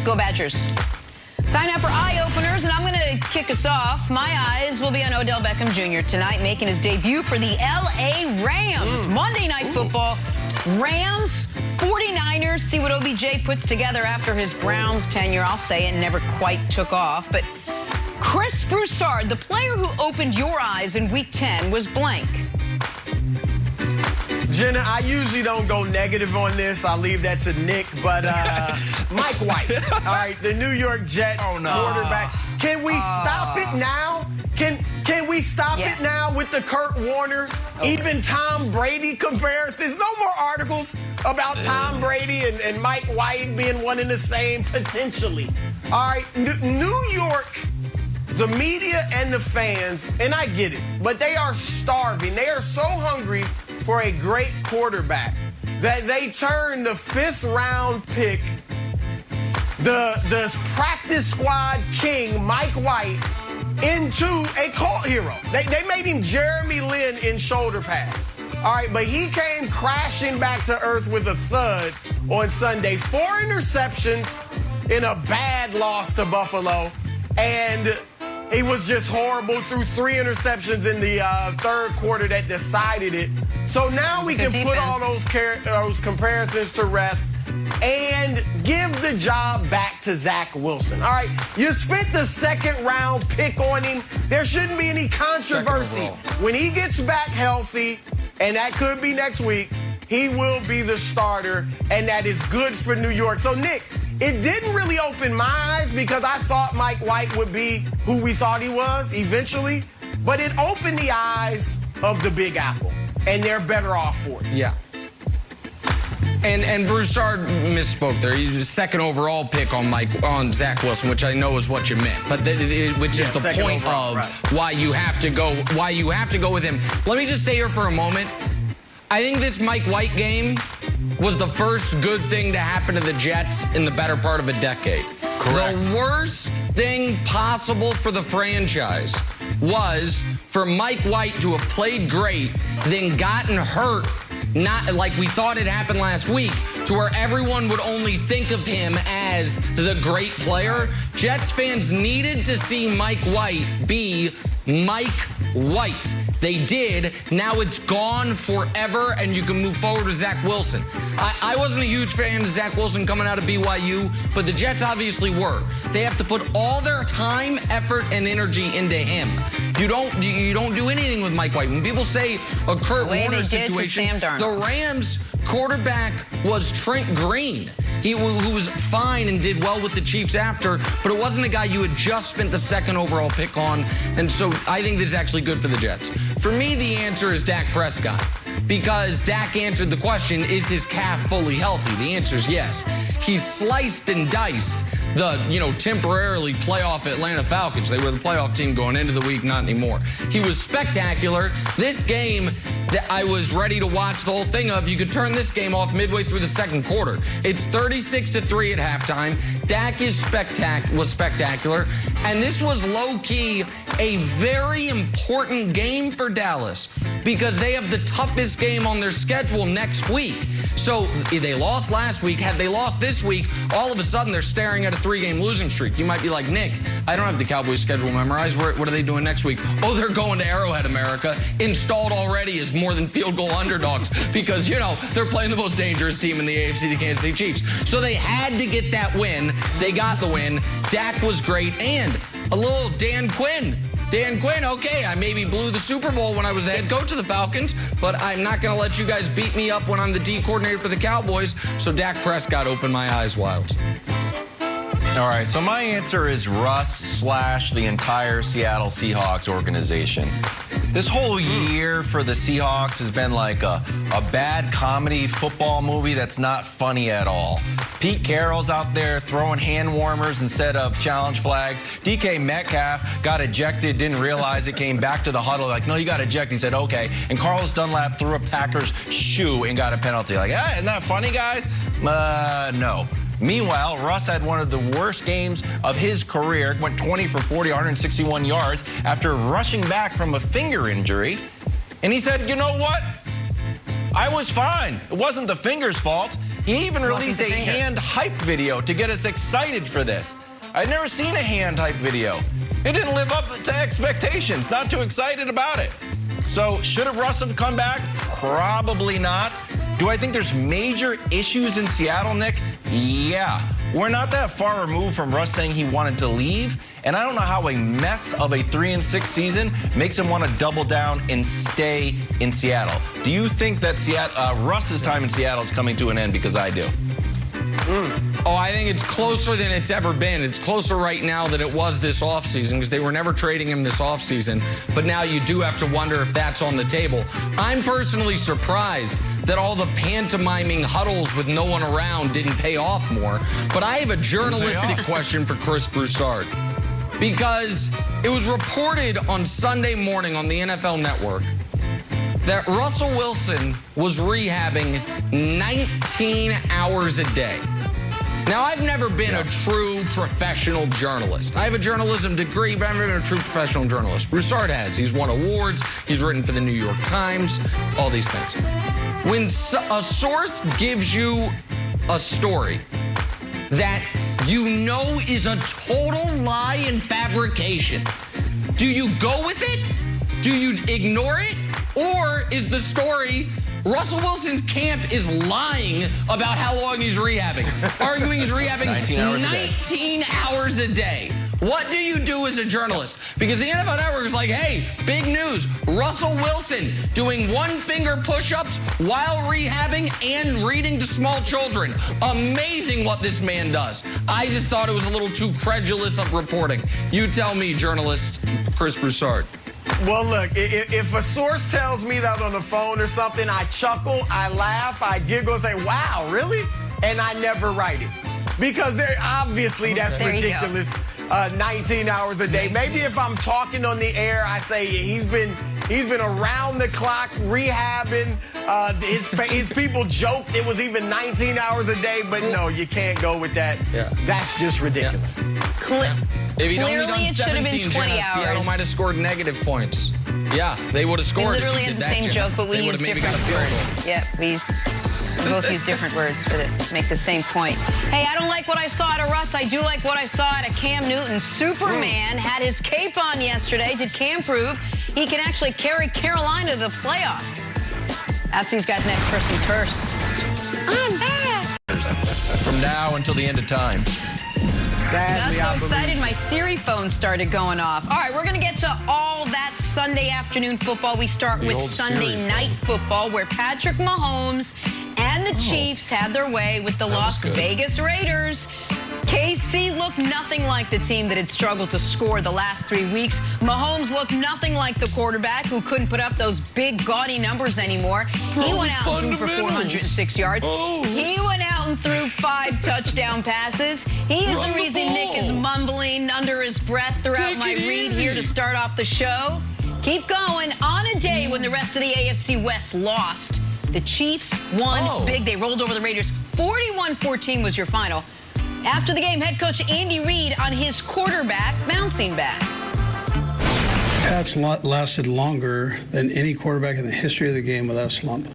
Go Badgers. Time now for Eye Openers, and I'm going to kick us off. My eyes will be on Odell Beckham Jr. tonight, making his debut for the L.A. Rams. Monday Night Football. Rams, 49ers. See what OBJ puts together after his Browns tenure. I'll say it never quite took off. But Chris Broussard, the player who opened your eyes in Week 10, was blank. Jenna, I usually don't go negative on this. I'll leave that to Nick. But Mike White, all right, the New York Jets quarterback. Can we stop it now? Can we stop it now with the Kurt Warner, even Tom Brady comparisons? No more articles about Tom Brady and Mike White being one and the same, potentially. All right, New York, the media and the fans, and I get it, but they are starving. They are so hungry for a great quarterback that they turn the 5th round pick, the practice squad king, Mike White, into a cult hero. They made him Jeremy Lin in shoulder pads. All right, but he came crashing back to earth with a thud on Sunday. 4 interceptions in a bad loss to Buffalo, and he was just horrible. Threw 3 interceptions in the third quarter that decided it. So now we can put all those comparisons to rest and give the job back to Zach Wilson. All right, you spent the 2nd round pick on him. There shouldn't be any controversy. When he gets back healthy, and that could be next week, he will be the starter, and that is good for New York. So, Nick, it didn't really open my eyes because I thought Mike White would be who we thought he was eventually, but it opened the eyes of the Big Apple, and they're better off for it. Yeah. And Broussard misspoke there. He was 2nd overall pick on Zach Wilson, which I know is what you meant. But which is the point overall, of why you have to go with him. Let me just stay here for a moment. I think this Mike White game was the first good thing to happen to the Jets in the better part of a decade. Correct. The worst thing possible for the franchise was for Mike White to have played great, then gotten hurt, not like we thought it happened last week, to where everyone would only think of him as the great player. Jets fans needed to see Mike White be Mike White. They did. Now it's gone forever, and you can move forward with Zach Wilson. I wasn't a huge fan of Zach Wilson coming out of BYU, but the Jets obviously were. They have to put all their time, effort, and energy into him. You don't do anything with Mike White. When people say a Kurt Warner situation, the Rams quarterback was Trent Green, who was fine and did well with the Chiefs after, but it wasn't a guy you had just spent the 2nd overall pick on, and so I think this is actually good for the Jets. For me, the answer is Dak Prescott, because Dak answered the question, is his calf fully healthy? The answer is yes. He's sliced and diced the, temporarily playoff Atlanta Falcons. They were the playoff team going into the week, not anymore. He was spectacular. This game that I was ready to watch the whole thing of, you could turn this game off midway through the 2nd quarter. It's 36-3 at halftime. Dak was spectacular. And this was low-key a very important game for Dallas because they have the toughest game on their schedule next week. So if they lost last week, had they lost this week, all of a sudden they're staring at a 3-game losing streak. You might be like, Nick, I don't have the Cowboys schedule memorized. What are they doing next week? Oh, they're going to Arrowhead, America, installed already as more than field goal underdogs because, they're playing the most dangerous team in the AFC, the Kansas City Chiefs. So they had to get that win. They got the win. Dak was great. And a little Dan Quinn. Dan Quinn, okay, I maybe blew the Super Bowl when I was the head coach of the Falcons, but I'm not going to let you guys beat me up when I'm the D coordinator for the Cowboys. So Dak Prescott opened my eyes wild. All right, so my answer is Russ / the entire Seattle Seahawks organization. This whole year for the Seahawks has been like a bad comedy football movie that's not funny at all. Pete Carroll's out there throwing hand warmers instead of challenge flags. DK Metcalf got ejected, didn't realize it, came back to the huddle like, no, you got ejected. He said, okay. And Carlos Dunlap threw a Packers shoe and got a penalty. Like, isn't that funny, guys? No. Meanwhile, Russ had one of the worst games of his career, went 20 for 40, 161 yards after rushing back from a finger injury. And he said, you know what? I was fine. It wasn't the finger's fault. He even released a hand hype video to get us excited for this. I'd never seen a hand hype video. It didn't live up to expectations. Not too excited about it. So should Russ have come back? Probably not. Do I think there's major issues in Seattle, Nick? Yeah. We're not that far removed from Russ saying he wanted to leave, and I don't know how a mess of a 3-6 season makes him want to double down and stay in Seattle. Do you think that Russ's time in Seattle is coming to an end? Because I do. Oh, I think it's closer than it's ever been. It's closer right now than it was this offseason because they were never trading him this offseason. But now you do have to wonder if that's on the table. I'm personally surprised that all the pantomiming huddles with no one around didn't pay off more. But I have a journalistic question for Chris Broussard. Because it was reported on Sunday morning on the NFL Network that Russell Wilson was rehabbing 19 hours a day. Now, I've never been a true professional journalist. I have a journalism degree, but I've never been a true professional journalist. Broussard has. He's won awards. He's written for the New York Times, all these things. When a source gives you a story that you know is a total lie and fabrication, do you go with it? Do you ignore it? Or is the story Russell Wilson's camp is lying about how long he's rehabbing, arguing he's rehabbing 19 hours a day? What do you do as a journalist? Because the NFL Network is like, hey, big news. Russell Wilson doing one-finger push-ups while rehabbing and reading to small children. Amazing what this man does. I just thought it was a little too credulous of reporting. You tell me, journalist Chris Broussard. Well, look, if a source tells me that on the phone or something, I chuckle, I laugh, I giggle, say, wow, really? And I never write it. Because obviously that's ridiculous. 19 hours a day. Maybe if I'm talking on the air, I say he's been around the clock rehabbing. His people joked it was even 19 hours a day, but no, you can't go with that. Yeah. That's just ridiculous. If he'd only done Clearly, it should have been 20 hours. Seattle might have scored negative points. Yeah, they would have scored. We literally had the same joke, but we used different words. Yeah, we both use different words for it. Make the same point. Hey, I don't like what I saw out of Russ. I do like what I saw out of Cam Newton. Superman had his cape on yesterday. Did Cam prove he can actually carry Carolina to the playoffs? Ask these guys next. First things first. I'm back. From now until the end of time. Sadly, I got so excited my Siri phone started going off. All right, we're going to get to all that Sunday afternoon football. We start with Sunday night football, where Patrick Mahomes and the Chiefs had their way with the Las Vegas Raiders. KC looked nothing like the team that had struggled to score the last 3 weeks. Mahomes looked nothing like the quarterback who couldn't put up those big, gaudy numbers anymore. He went out and threw for 406 yards. He went out and threw 5 touchdown passes. He is the reason Nick is mumbling under his breath throughout my read here to start off the show. Keep going. On a day when the rest of the AFC West lost, the Chiefs won big. They rolled over the Raiders. 41-14 was your final. After the game, head coach Andy Reid on his quarterback bouncing back. Pat's lasted longer than any quarterback in the history of the game without a slump.